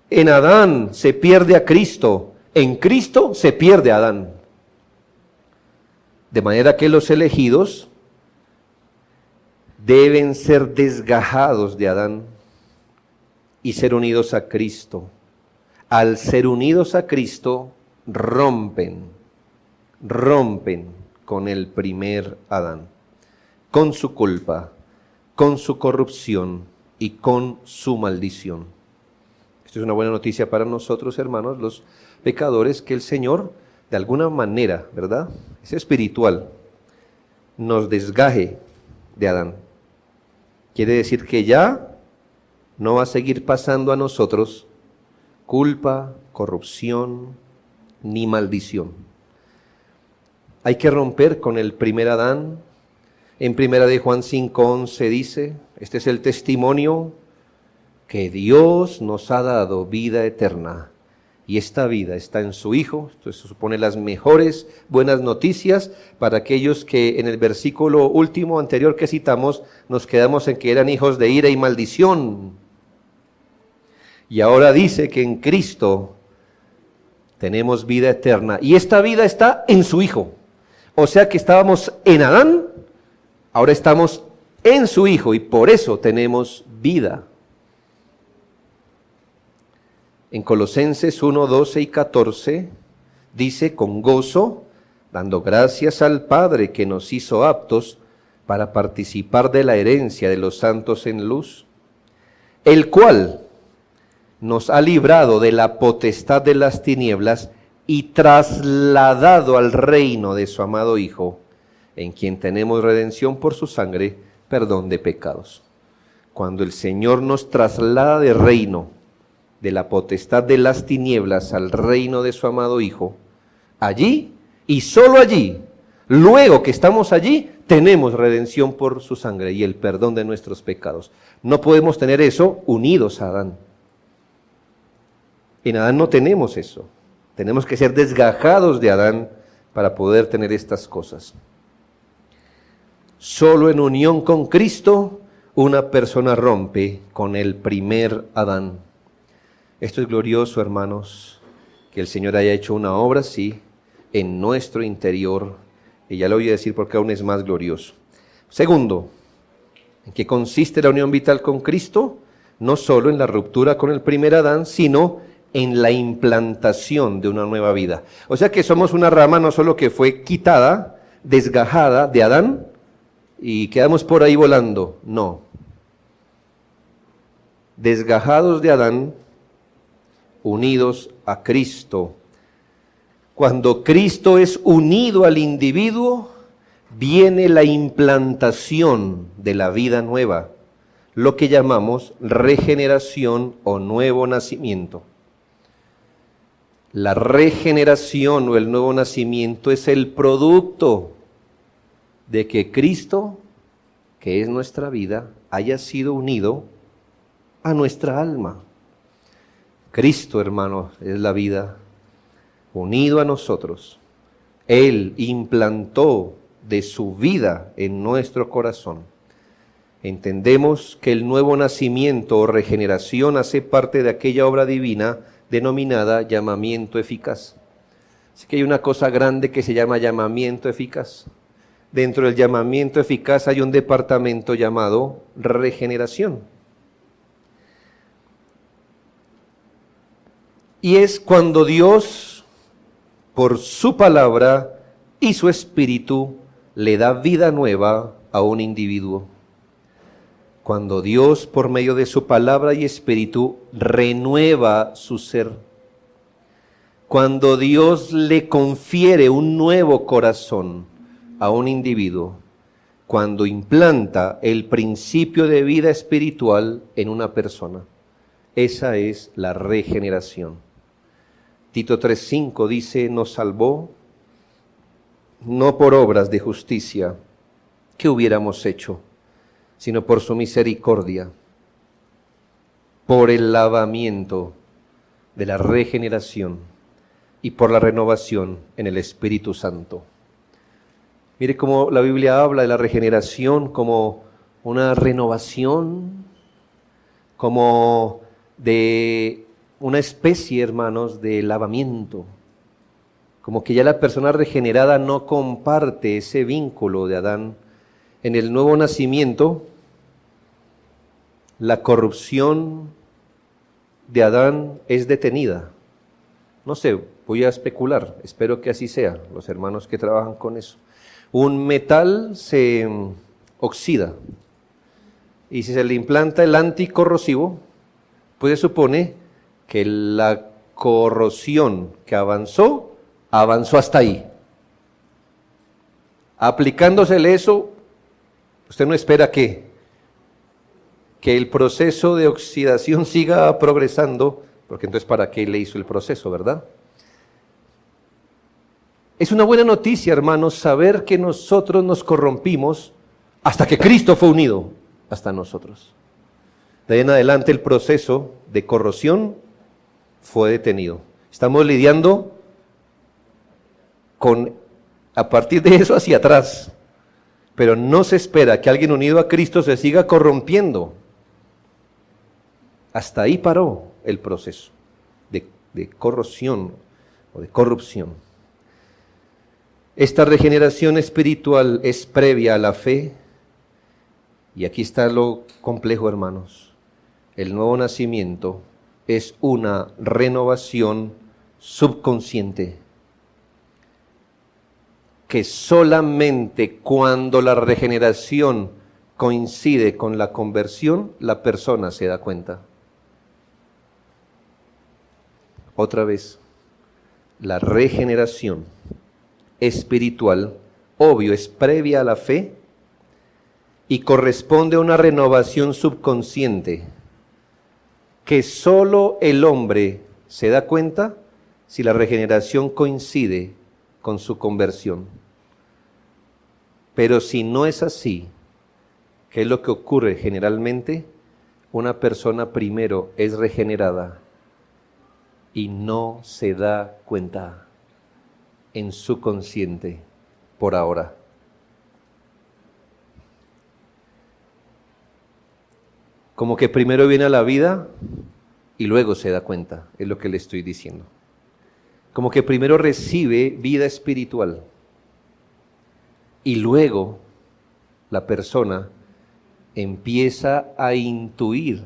En Adán se pierde a Cristo, en Cristo se pierde a Adán. De manera que los elegidos deben ser desgajados de Adán y ser unidos a Cristo. Al ser unidos a Cristo, rompen con el primer Adán, con su culpa, con su corrupción y con su maldición. Esto es una buena noticia para nosotros, hermanos, los pecadores, que el Señor, de alguna manera, ¿verdad?, es espiritual, nos desgaje de Adán. Quiere decir que ya no va a seguir pasando a nosotros culpa, corrupción, ni maldición. Hay que romper con el primer Adán. En primera de Juan 5:11 dice, este es el testimonio que Dios nos ha dado vida eterna, y esta vida está en su Hijo. Esto se supone las mejores buenas noticias para aquellos que en el versículo último anterior que citamos nos quedamos en que eran hijos de ira y maldición. Y ahora dice que en Cristo tenemos vida eterna y esta vida está en su Hijo. O sea que estábamos en Adán, ahora estamos en su Hijo y por eso tenemos vida. En Colosenses 1, 12 y 14 dice, con gozo, dando gracias al Padre que nos hizo aptos para participar de la herencia de los santos en luz, el cual nos ha librado de la potestad de las tinieblas y trasladado al reino de su amado Hijo, en quien tenemos redención por su sangre, perdón de pecados. Cuando el Señor nos traslada de reino, de la potestad de las tinieblas al reino de su amado Hijo, allí y solo allí, luego que estamos allí, tenemos redención por su sangre y el perdón de nuestros pecados. No podemos tener eso unidos a Adán. En Adán no tenemos eso. Tenemos que ser desgajados de Adán para poder tener estas cosas. Solo en unión con Cristo, una persona rompe con el primer Adán. Esto es glorioso, hermanos, que el Señor haya hecho una obra así en nuestro interior, y ya lo voy a decir porque aún es más glorioso. Segundo, ¿en qué consiste la unión vital con Cristo? No solo en la ruptura con el primer Adán, sino en la implantación de una nueva vida. O sea que somos una rama no solo que fue quitada, desgajada de Adán, y quedamos por ahí volando, no. Desgajados de Adán, unidos a Cristo. Cuando Cristo es unido al individuo, viene la implantación de la vida nueva, lo que llamamos regeneración o nuevo nacimiento. La regeneración o el nuevo nacimiento es el producto de que Cristo, que es nuestra vida, haya sido unido a nuestra alma. Cristo, hermanos, es la vida, unido a nosotros. Él implantó de su vida en nuestro corazón. Entendemos que el nuevo nacimiento o regeneración hace parte de aquella obra divina denominada llamamiento eficaz. Así que hay una cosa grande que se llama llamamiento eficaz. Dentro del llamamiento eficaz hay un departamento llamado regeneración. Y es cuando Dios, por su palabra y su espíritu, le da vida nueva a un individuo. Cuando Dios, por medio de su palabra y espíritu, renueva su ser. Cuando Dios le confiere un nuevo corazón a un individuo. Cuando implanta el principio de vida espiritual en una persona. Esa es la regeneración. Tito 3:5 dice, nos salvó no por obras de justicia que hubiéramos hecho, sino por su misericordia, por el lavamiento de la regeneración y por la renovación en el Espíritu Santo. Mire cómo la Biblia habla de la regeneración como una renovación, como de una especie, hermanos, de lavamiento. Como que ya la persona regenerada no comparte ese vínculo de Adán. En el nuevo nacimiento, la corrupción de Adán es detenida. No sé, voy a especular, espero que así sea, los hermanos que trabajan con eso. Un metal se oxida y si se le implanta el anticorrosivo, pues se supone que la corrosión que avanzó hasta ahí. Aplicándosele eso, usted no espera que el proceso de oxidación siga progresando, porque entonces ¿para qué le hizo el proceso, verdad? Es una buena noticia, hermanos, saber que nosotros nos corrompimos hasta que Cristo fue unido hasta nosotros. De ahí en adelante el proceso de corrosión fue detenido. Estamos lidiando con, a partir de eso hacia atrás. Pero no se espera que alguien unido a Cristo se siga corrompiendo. Hasta ahí paró el proceso de corrosión o de corrupción. Esta regeneración espiritual es previa a la fe. Y aquí está lo complejo, hermanos. El nuevo nacimiento es una renovación subconsciente, que solamente cuando la regeneración coincide con la conversión, la persona se da cuenta. Otra vez, la regeneración espiritual, obvio, es previa a la fe y corresponde a una renovación subconsciente que solo el hombre se da cuenta si la regeneración coincide con su conversión. Pero si no es así, ¿qué es lo que ocurre generalmente? Una persona primero es regenerada y no se da cuenta en su consciente por ahora. Como que primero viene a la vida y luego se da cuenta, es lo que le estoy diciendo. Como que primero recibe vida espiritual y luego la persona empieza a intuir,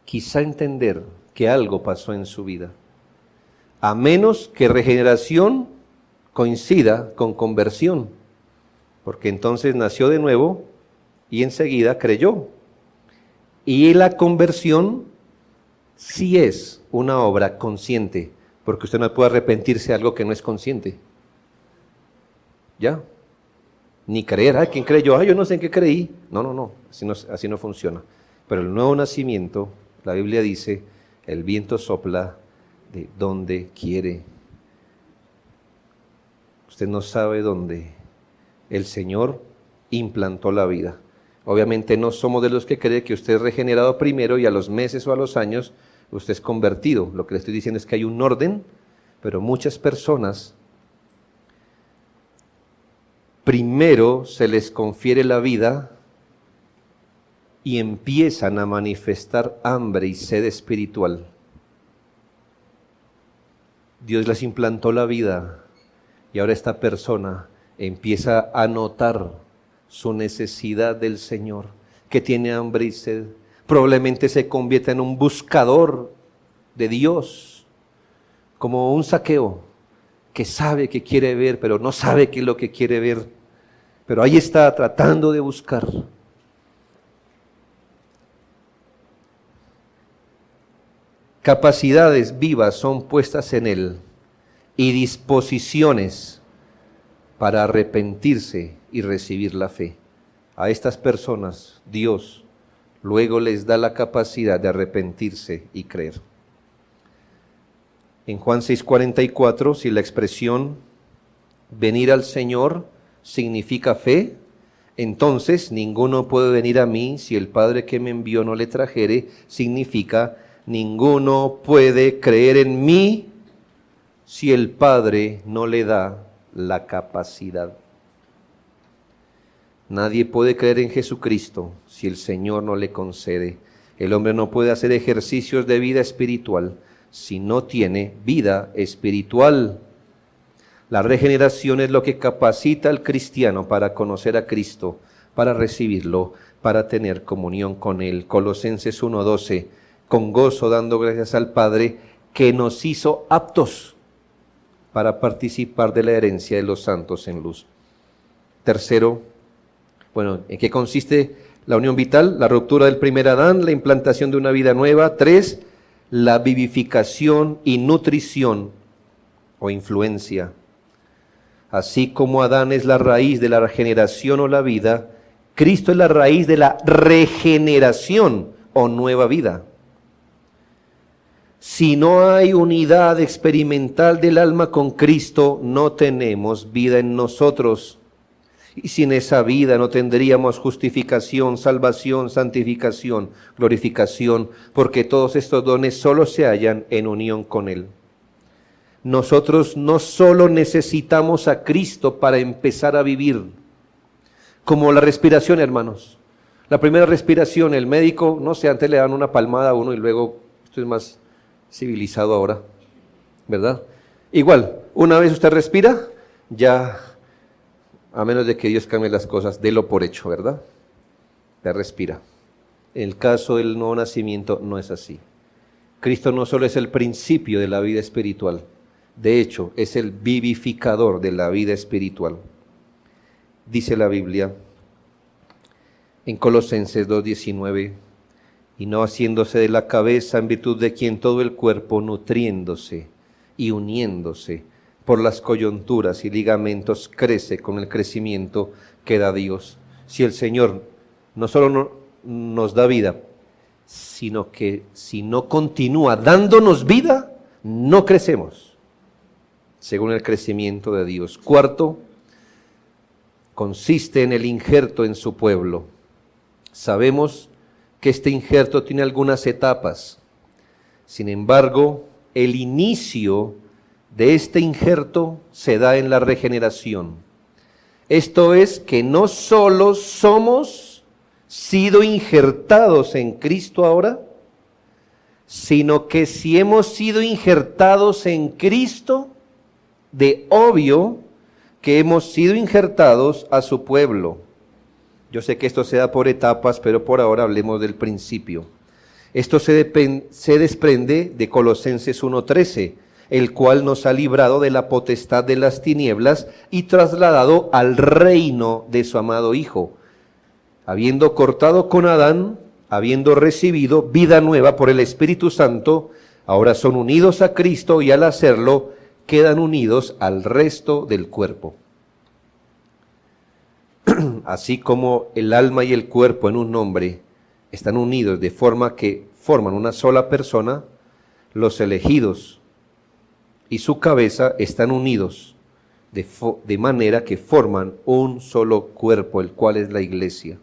quizá entender que algo pasó en su vida. A menos que regeneración coincida con conversión, porque entonces nació de nuevo y enseguida creyó. Y la conversión sí es una obra consciente, porque usted no puede arrepentirse de algo que no es consciente. ¿Ya? Ni creer, ¿quién creyó? Yo no sé en qué creí. No, así no funciona. Pero el nuevo nacimiento, la Biblia dice, el viento sopla de donde quiere. Usted no sabe dónde el Señor implantó la vida. Obviamente no somos de los que cree que usted es regenerado primero y a los meses o a los años usted es convertido. Lo que le estoy diciendo es que hay un orden, pero muchas personas primero se les confiere la vida y empiezan a manifestar hambre y sed espiritual. Dios les implantó la vida y ahora esta persona empieza a notar su necesidad del Señor, que tiene hambre y sed. Probablemente se convierta en un buscador de Dios, como un Zaqueo, que sabe que quiere ver, pero no sabe qué es lo que quiere ver. Pero ahí está tratando de buscar. Capacidades vivas son puestas en él y disposiciones para arrepentirse y recibir la fe. A estas personas Dios luego les da la capacidad de arrepentirse y creer. En Juan 6:44, si la expresión venir al Señor significa fe, entonces ninguno puede venir a mí si el Padre que me envió no le trajere, significa ninguno puede creer en mí si el Padre no le da la capacidad. Nadie puede creer en Jesucristo si el Señor no le concede. El hombre no puede hacer ejercicios de vida espiritual si no tiene vida espiritual. La regeneración es lo que capacita al cristiano para conocer a Cristo, para recibirlo, para tener comunión con Él. Colosenses 1:12, con gozo dando gracias al Padre que nos hizo aptos para participar de la herencia de los santos en luz. Tercero, ¿en qué consiste la unión vital? La ruptura del primer Adán, la implantación de una vida nueva. 3, la vivificación y nutrición o influencia. Así como Adán es la raíz de la regeneración o la vida, Cristo es la raíz de la regeneración o nueva vida. Si no hay unidad experimental del alma con Cristo, no tenemos vida en nosotros. Y sin esa vida no tendríamos justificación, salvación, santificación, glorificación, porque todos estos dones solo se hallan en unión con Él. nosotros no solo necesitamos a Cristo para empezar a vivir, como la respiración, hermanos. La primera respiración, el médico, no sé, antes le dan una palmada a uno y luego, esto es más civilizado ahora, ¿verdad? Igual, una vez usted respira, ya, a menos de que Dios cambie las cosas, délo por hecho, ¿verdad? Ya respira. En el caso del nuevo nacimiento no es así. Cristo no solo es el principio de la vida espiritual, de hecho, es el vivificador de la vida espiritual. Dice la Biblia en Colosenses 2:19, y no haciéndose de la cabeza, en virtud de quien todo el cuerpo, nutriéndose y uniéndose por las coyunturas y ligamentos, crece con el crecimiento que da Dios. Si el Señor no solo nos da vida, sino que si no continúa dándonos vida, no crecemos según el crecimiento de Dios. Cuarto, consiste en el injerto en su pueblo. Sabemos que este injerto tiene algunas etapas. Sin embargo, el inicio de este injerto se da en la regeneración. Esto es que no solo somos sido injertados en Cristo ahora, sino que si hemos sido injertados en Cristo, de obvio que hemos sido injertados a su pueblo. Yo sé que esto se da por etapas, pero por ahora hablemos del principio. Esto se desprende de Colosenses 1:13, el cual nos ha librado de la potestad de las tinieblas y trasladado al reino de su amado Hijo, habiendo cortado con Adán, habiendo recibido vida nueva por el Espíritu Santo, ahora son unidos a Cristo y al hacerlo quedan unidos al resto del cuerpo. Así como el alma y el cuerpo en un hombre están unidos de forma que forman una sola persona, los elegidos y su cabeza están unidos de manera que forman un solo cuerpo, el cual es la iglesia.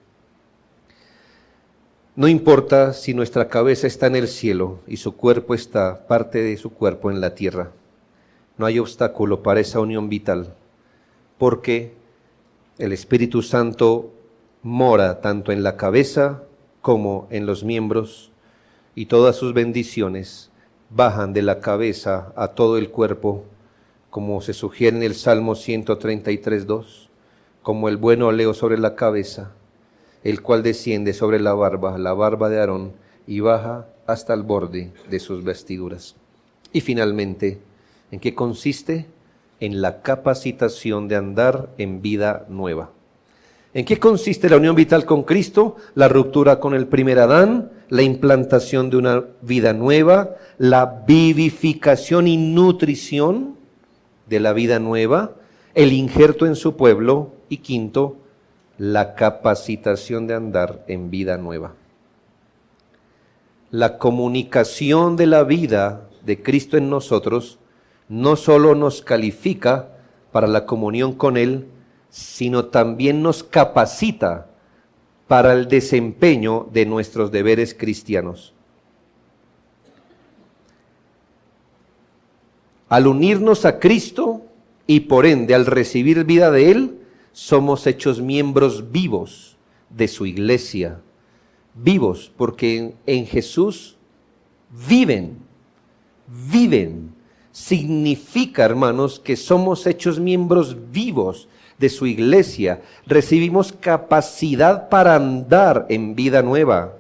No importa si nuestra cabeza está en el cielo y su cuerpo está, parte de su cuerpo, en la tierra. No hay obstáculo para esa unión vital, porque el Espíritu Santo mora tanto en la cabeza como en los miembros, y todas sus bendiciones bajan de la cabeza a todo el cuerpo, como se sugiere en el Salmo 133:2, como el buen óleo sobre la cabeza, el cual desciende sobre la barba de Aarón, y baja hasta el borde de sus vestiduras. Y finalmente, ¿en qué consiste? En la capacitación de andar en vida nueva. ¿En qué consiste la unión vital con Cristo? La ruptura con el primer Adán, la implantación de una vida nueva, la vivificación y nutrición de la vida nueva, el injerto en su pueblo y quinto, la capacitación de andar en vida nueva. La comunicación de la vida de Cristo en nosotros no solo nos califica para la comunión con Él, sino también nos capacita para el desempeño de nuestros deberes cristianos. Al unirnos a Cristo y por ende al recibir vida de Él, somos hechos miembros vivos de su iglesia. Vivos porque en Jesús viven. Significa, hermanos, que somos hechos miembros vivos de su iglesia. Recibimos capacidad para andar en vida nueva.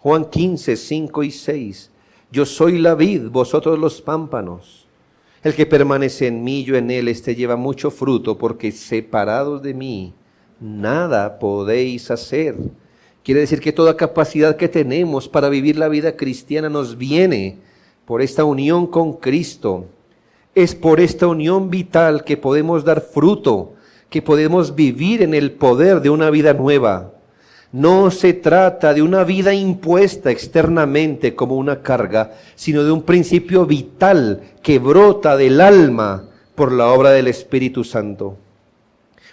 Juan 15, 5 y 6. Yo soy la vid, vosotros los pámpanos. El que permanece en mí, yo en él, este lleva mucho fruto, porque separados de mí, nada podéis hacer. Quiere decir que toda capacidad que tenemos para vivir la vida cristiana nos viene por esta unión con Cristo. Es por esta unión vital que podemos dar fruto, que podemos vivir en el poder de una vida nueva. No se trata de una vida impuesta externamente como una carga, sino de un principio vital que brota del alma por la obra del Espíritu Santo.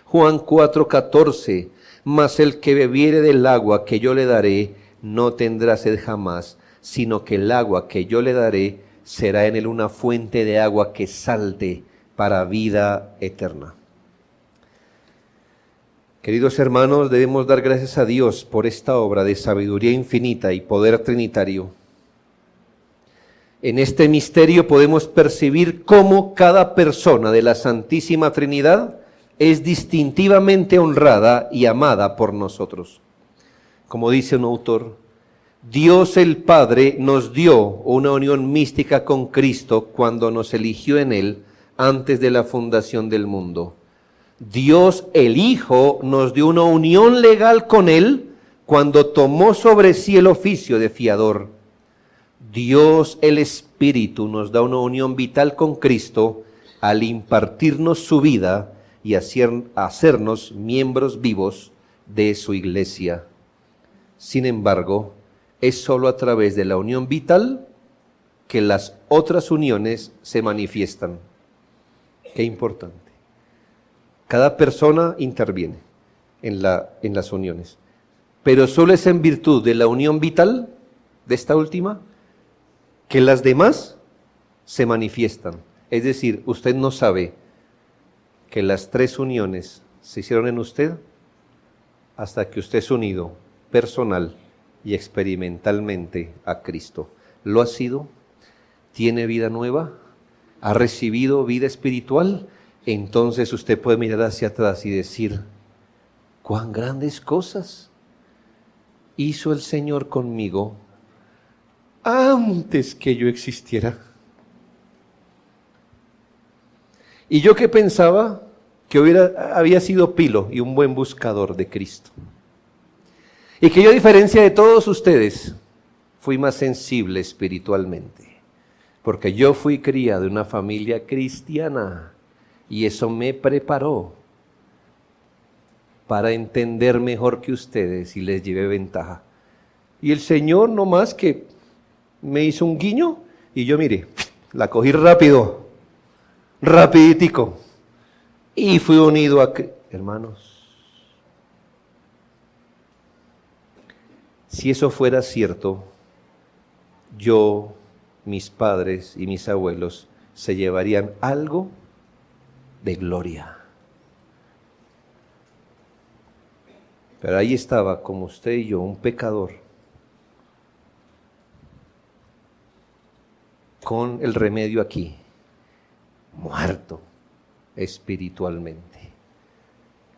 Juan 4:14, mas el que bebiere del agua que yo le daré, no tendrá sed jamás, sino que el agua que yo le daré será en él una fuente de agua que salte para vida eterna. Queridos hermanos, debemos dar gracias a Dios por esta obra de sabiduría infinita y poder trinitario. En este misterio podemos percibir cómo cada persona de la Santísima Trinidad es distintivamente honrada y amada por nosotros. Como dice un autor, Dios el Padre nos dio una unión mística con Cristo cuando nos eligió en Él antes de la fundación del mundo. Dios el Hijo nos dio una unión legal con Él cuando tomó sobre sí el oficio de fiador. Dios el Espíritu nos da una unión vital con Cristo al impartirnos su vida y hacernos miembros vivos de su iglesia. Sin embargo, es sólo a través de la unión vital que las otras uniones se manifiestan. Qué importante. Cada persona interviene en las uniones, pero solo es en virtud de la unión vital, de esta última, que las demás se manifiestan. Es decir, usted no sabe que las tres uniones se hicieron en usted hasta que usted es unido personal y experimentalmente a Cristo. ¿Lo ha sido? ¿Tiene vida nueva? ¿Ha recibido vida espiritual? Entonces usted puede mirar hacia atrás y decir, cuán grandes cosas hizo el Señor conmigo antes que yo existiera. Y yo que pensaba que había sido pilo y un buen buscador de Cristo. Y que yo, a diferencia de todos ustedes, fui más sensible espiritualmente. Porque yo fui criado en una familia cristiana. Y eso me preparó para entender mejor que ustedes y les llevé ventaja. Y el Señor no más que me hizo un guiño y yo, mire, la cogí rápido, rapiditico. Y fui unido a Cristo. Hermanos, si eso fuera cierto, yo, mis padres y mis abuelos se llevarían algo de gloria. Pero ahí estaba, como usted y yo, un pecador, con el remedio aquí, muerto espiritualmente.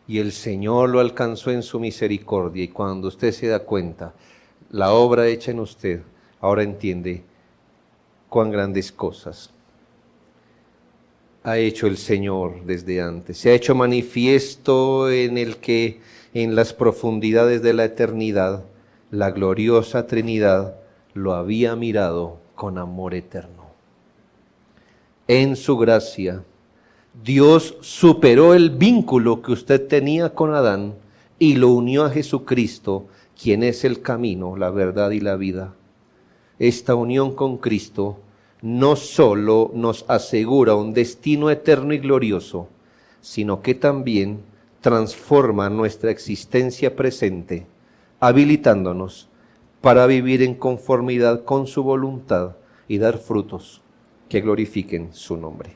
Y el Señor lo alcanzó en su misericordia, y cuando usted se da cuenta, la obra hecha en usted, ahora entiende cuán grandes cosas ha hecho el Señor desde antes. Se ha hecho manifiesto en el que en las profundidades de la eternidad, la gloriosa Trinidad lo había mirado con amor eterno. En su gracia, Dios superó el vínculo que usted tenía con Adán y lo unió a Jesucristo, quien es el camino, la verdad y la vida. Esta unión con Cristo no solo nos asegura un destino eterno y glorioso, sino que también transforma nuestra existencia presente, habilitándonos para vivir en conformidad con su voluntad y dar frutos que glorifiquen su nombre.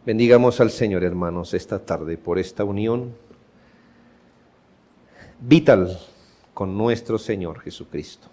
Bendigamos al Señor, hermanos, esta tarde por esta unión vital con nuestro Señor Jesucristo.